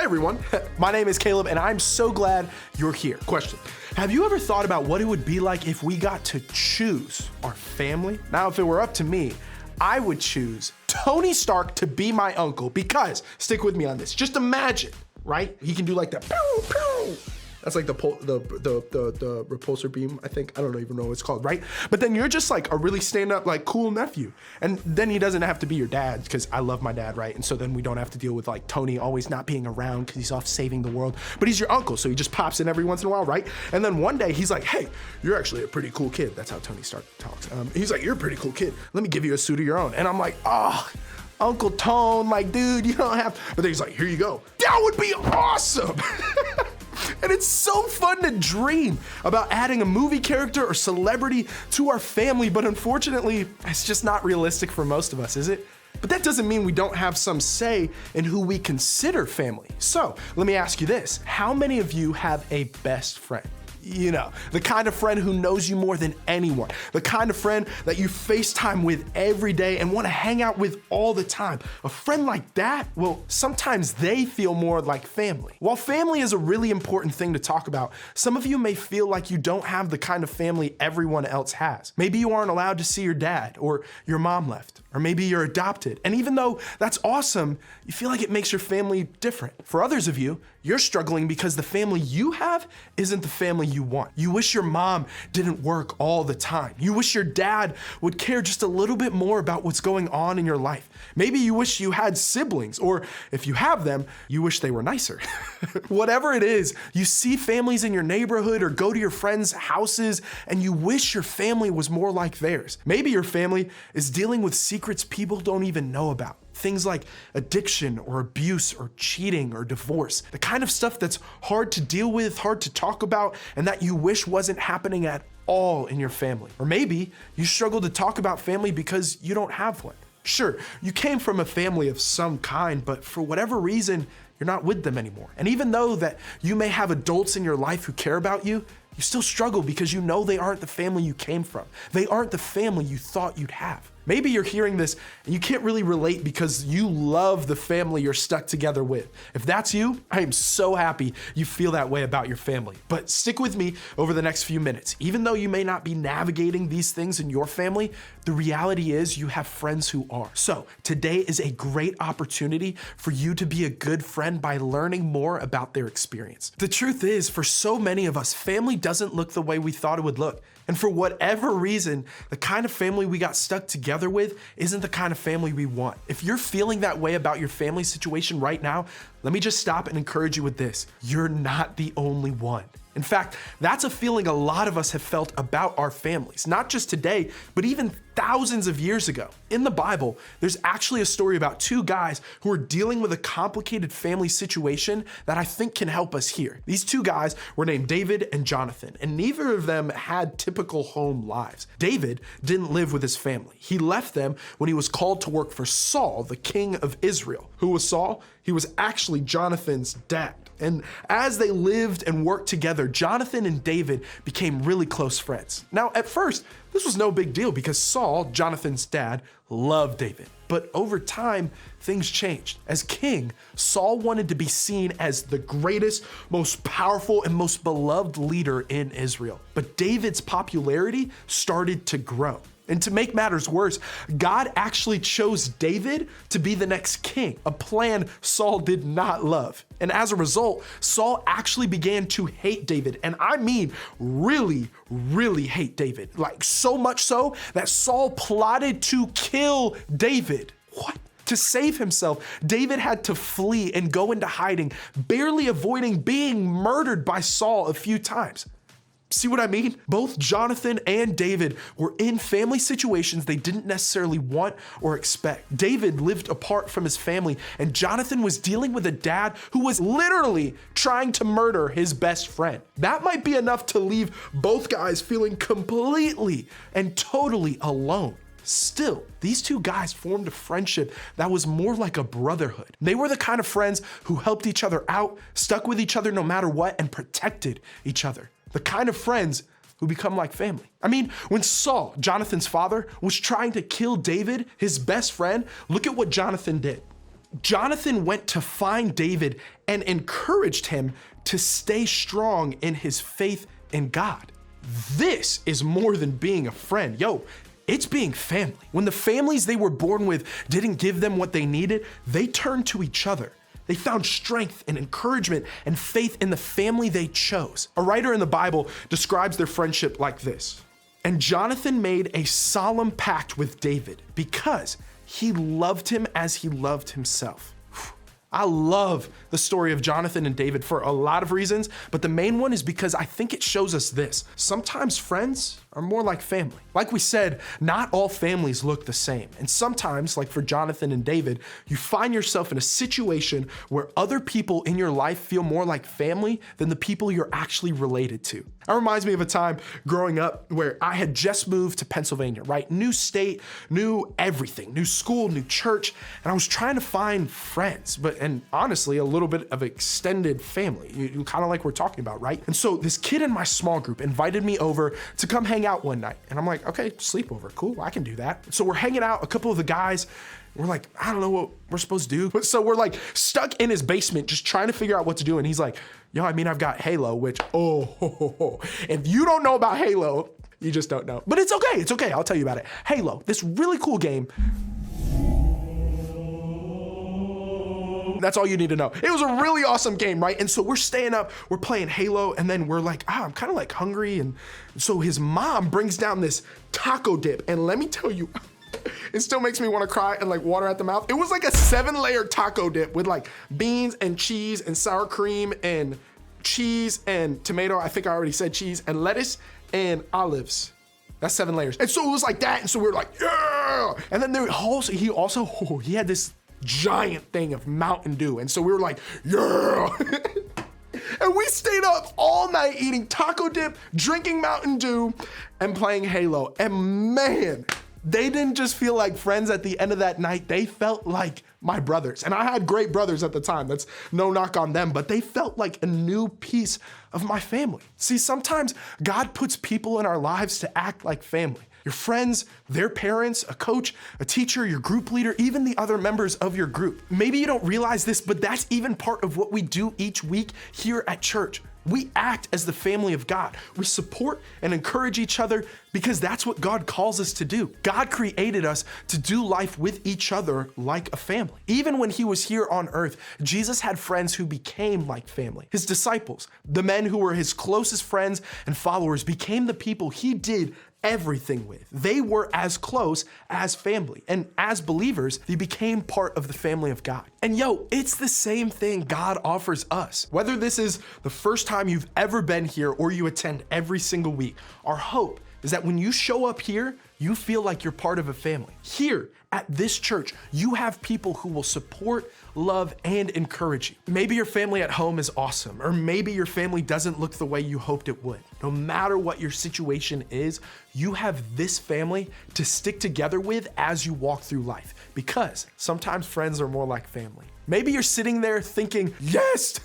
Hey everyone, my name is Caleb and I'm so glad you're here. Question, have you ever thought about what it would be like if we got to choose our family? Now, if it were up to me, I would choose Tony Stark to be my uncle because, stick with me on this, just imagine, right? He can do like that, pew, pew. That's like the repulsor beam, I think. I don't even know what it's called, right? But then you're just like a really stand-up, like cool nephew. And then he doesn't have to be your dad because I love my dad, right? And so then we don't have to deal with like Tony always not being around because he's off saving the world. But he's your uncle, so he just pops in every once in a while, right? And then one day he's like, hey, you're actually a pretty cool kid. That's how Tony Stark talks. He's like, you're a pretty cool kid. Let me give you a suit of your own. And I'm like, oh, Uncle Tone, like, dude, you don't have. But then he's like, here you go. That would be awesome. And it's so fun to dream about adding a movie character or celebrity to our family, but unfortunately, it's just not realistic for most of us, is it? But that doesn't mean we don't have some say in who we consider family. So let me ask you this, how many of you have a best friend? You know, the kind of friend who knows you more than anyone, the kind of friend that you FaceTime with every day and want to hang out with all the time. A friend like that, well, sometimes they feel more like family. While family is a really important thing to talk about, some of you may feel like you don't have the kind of family everyone else has. Maybe you aren't allowed to see your dad or your mom left, or maybe you're adopted. And even though that's awesome, you feel like it makes your family different. For others of you, you're struggling because the family you have isn't the family you want. You wish your mom didn't work all the time. You wish your dad would care just a little bit more about what's going on in your life. Maybe you wish you had siblings, or if you have them, you wish they were nicer. Whatever it is, you see families in your neighborhood or go to your friends' houses and you wish your family was more like theirs. Maybe your family is dealing with secrets people don't even know about. Things like addiction or abuse or cheating or divorce. The kind of stuff that's hard to deal with, hard to talk about, and that you wish wasn't happening at all in your family. Or maybe you struggle to talk about family because you don't have one. Sure, you came from a family of some kind, but for whatever reason, you're not with them anymore. And even though that you may have adults in your life who care about you, you still struggle because you know they aren't the family you came from. They aren't the family you thought you'd have. Maybe you're hearing this and you can't really relate because you love the family you're stuck together with. If that's you, I am so happy you feel that way about your family. But stick with me over the next few minutes. Even though you may not be navigating these things in your family, the reality is you have friends who are. So today is a great opportunity for you to be a good friend by learning more about their experience. The truth is, for so many of us, family doesn't look the way we thought it would look. And for whatever reason, the kind of family we got stuck together with isn't the kind of family we want. If you're feeling that way about your family situation right now, let me just stop and encourage you with this. You're not the only one. In fact, that's a feeling a lot of us have felt about our families, not just today, but even thousands of years ago. In the Bible, there's actually a story about two guys who are dealing with a complicated family situation that I think can help us here. These two guys were named David and Jonathan, and neither of them had typical home lives. David didn't live with his family. He left them when he was called to work for Saul, the king of Israel. Who was Saul? He was actually Jonathan's dad. And as they lived and worked together, Jonathan and David became really close friends. Now, at first, this was no big deal because Saul, Jonathan's dad, loved David. But over time, things changed. As king, Saul wanted to be seen as the greatest, most powerful, and most beloved leader in Israel. But David's popularity started to grow. And to make matters worse, God actually chose David to be the next king, a plan Saul did not love. And as a result, Saul actually began to hate David. And I mean, really, really hate David. Like so much so that Saul plotted to kill David. What? To save himself, David had to flee and go into hiding, barely avoiding being murdered by Saul a few times. See what I mean? Both Jonathan and David were in family situations they didn't necessarily want or expect. David lived apart from his family, and Jonathan was dealing with a dad who was literally trying to murder his best friend. That might be enough to leave both guys feeling completely and totally alone. Still, these two guys formed a friendship that was more like a brotherhood. They were the kind of friends who helped each other out, stuck with each other no matter what, and protected each other. The kind of friends who become like family. I mean, when Saul, Jonathan's father, was trying to kill David, his best friend, look at what Jonathan did. Jonathan went to find David and encouraged him to stay strong in his faith in God. This is more than being a friend. Yo, it's being family. When the families they were born with didn't give them what they needed, they turned to each other. They found strength and encouragement and faith in the family they chose. A writer in the Bible describes their friendship like this. And Jonathan made a solemn pact with David because he loved him as he loved himself. I love the story of Jonathan and David for a lot of reasons, but the main one is because I think it shows us this. Sometimes friends are more like family. Like we said, not all families look the same. And sometimes, like for Jonathan and David, you find yourself in a situation where other people in your life feel more like family than the people you're actually related to. That reminds me of a time growing up where I had just moved to Pennsylvania, right? New state, new everything, new school, new church, and I was trying to find friends, and honestly, a little bit of extended family, you kind of like we're talking about, right? And so this kid in my small group invited me over to come hang out one night. And I'm like, okay, sleepover, cool, I can do that. So we're hanging out, a couple of the guys, we're like, I don't know what we're supposed to do. So we're like stuck in his basement, just trying to figure out what to do. And he's like, yo, I mean, I've got Halo, which, if you don't know about Halo, you just don't know. But it's okay, I'll tell you about it. Halo, this really cool game. That's all you need to know. It was a really awesome game, right? And so we're staying up, we're playing Halo, and then we're like, I'm kind of like hungry. And so his mom brings down this taco dip. And let me tell you, it still makes me want to cry and like water at the mouth. It was like a 7-layer taco dip with like beans and cheese and sour cream and cheese and tomato. I think I already said cheese and lettuce and olives. That's 7 layers. And so it was like that. And so we were like, yeah. And then he had this giant thing of Mountain Dew. And so we were like, yeah. And we stayed up all night eating taco dip, drinking Mountain Dew, and playing Halo. And man, they didn't just feel like friends at the end of that night. They felt like my brothers. And I had great brothers at the time. That's no knock on them, but they felt like a new piece of my family. See, sometimes God puts people in our lives to act like family. Your friends, their parents, a coach, a teacher, your group leader, even the other members of your group. Maybe you don't realize this, but that's even part of what we do each week here at church. We act as the family of God. We support and encourage each other because that's what God calls us to do. God created us to do life with each other like a family. Even when he was here on earth, Jesus had friends who became like family. His disciples, the men who were his closest friends and followers, became the people he did everything with. They were as close as family. And as believers, they became part of the family of God. And yo, it's the same thing God offers us. Whether this is the first time you've ever been here or you attend every single week, our hope is that when you show up here, you feel like you're part of a family. Here at this church, you have people who will support, love, and encourage you. Maybe your family at home is awesome, or maybe your family doesn't look the way you hoped it would. No matter what your situation is, you have this family to stick together with as you walk through life, because sometimes friends are more like family. Maybe you're sitting there thinking, yes,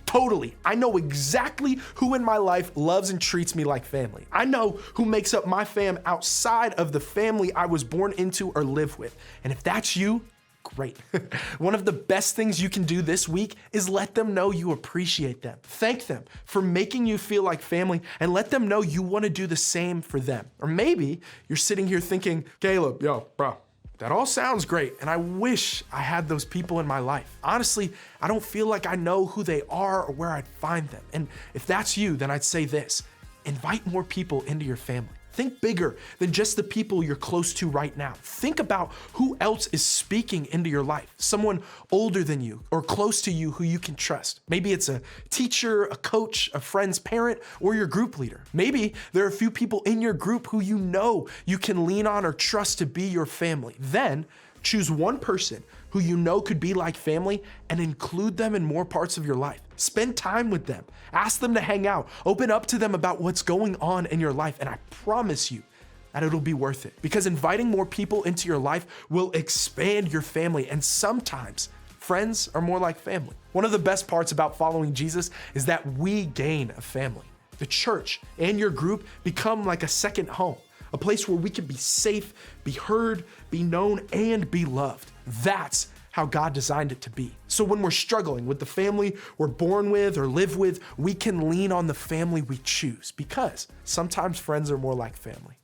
totally. I know exactly who in my life loves and treats me like family. I know who makes up my fam outside of the family I was born into or live with. And if that's you, great. One of the best things you can do this week is let them know you appreciate them. Thank them for making you feel like family and let them know you want to do the same for them. Or maybe you're sitting here thinking, Caleb, yo, bro, that all sounds great, and I wish I had those people in my life. Honestly, I don't feel like I know who they are or where I'd find them. And if that's you, then I'd say this: invite more people into your family. Think bigger than just the people you're close to right now. Think about who else is speaking into your life. Someone older than you or close to you who you can trust. Maybe it's a teacher, a coach, a friend's parent, or your group leader. Maybe there are a few people in your group who you know you can lean on or trust to be your family. Then choose one person who you know could be like family and include them in more parts of your life. Spend time with them. Ask them to hang out. Open up to them about what's going on in your life. And I promise you that it'll be worth it, because inviting more people into your life will expand your family. And sometimes friends are more like family. One of the best parts about following Jesus is that we gain a family. The church and your group become like a second home, a place where we can be safe, be heard, be known, and be loved. That's how God designed it to be. So when we're struggling with the family we're born with or live with, we can lean on the family we choose because sometimes friends are more like family.